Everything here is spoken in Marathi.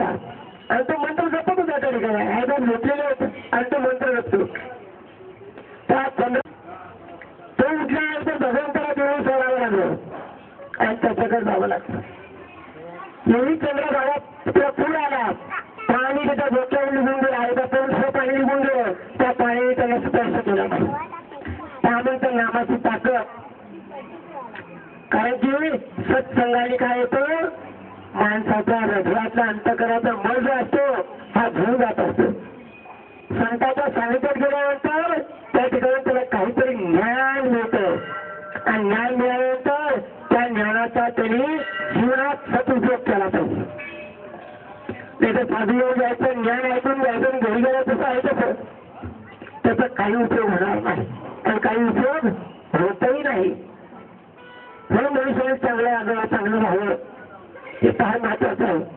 आणि तो मंत्र जपत होता त्या ठिकाणी एकदम झोपलेले होते आणि तो मंत्र जपतो त्या चंद्र तो उठल्यानंतर भगवंताला देऊन सोडावं लागलं आणि त्याच्याकडे जावं लागलं. एवढी चंद्रभागा तिला पूर आला पाणी त्याच्या डोक्यावर निघून गेलं आहे त्या पाणी निघून गेलं त्या पाण्याने त्याला स्पर्श केला नाही. त्यानंतर नामाची ताकद कारण की सत्संगाने काय होतं माणसाचा हृदयातला अंतःकरणाचा मळ जो असतो हा घेऊन जात असतो. संतांच्या सानिध्यात गेल्यानंतर त्या ठिकाणी त्याला काहीतरी ज्ञान मिळतं आणि ज्ञान मिळाल्यानंतर त्या ज्ञानाचा त्यांनी जीवनात सदुपयोग केला पाहिजे. त्याचं साधू जायचं ज्ञान ऐकून जायचं आणि घरी गेलं तसं आहे तसं त्याचा काही उपयोग होणार नाही आणि काही उपयोग होतही नाही. म्हणून मनुष्याने चांगलं आगावं चांगलं राहावं हे फार महत्वाचं आहे.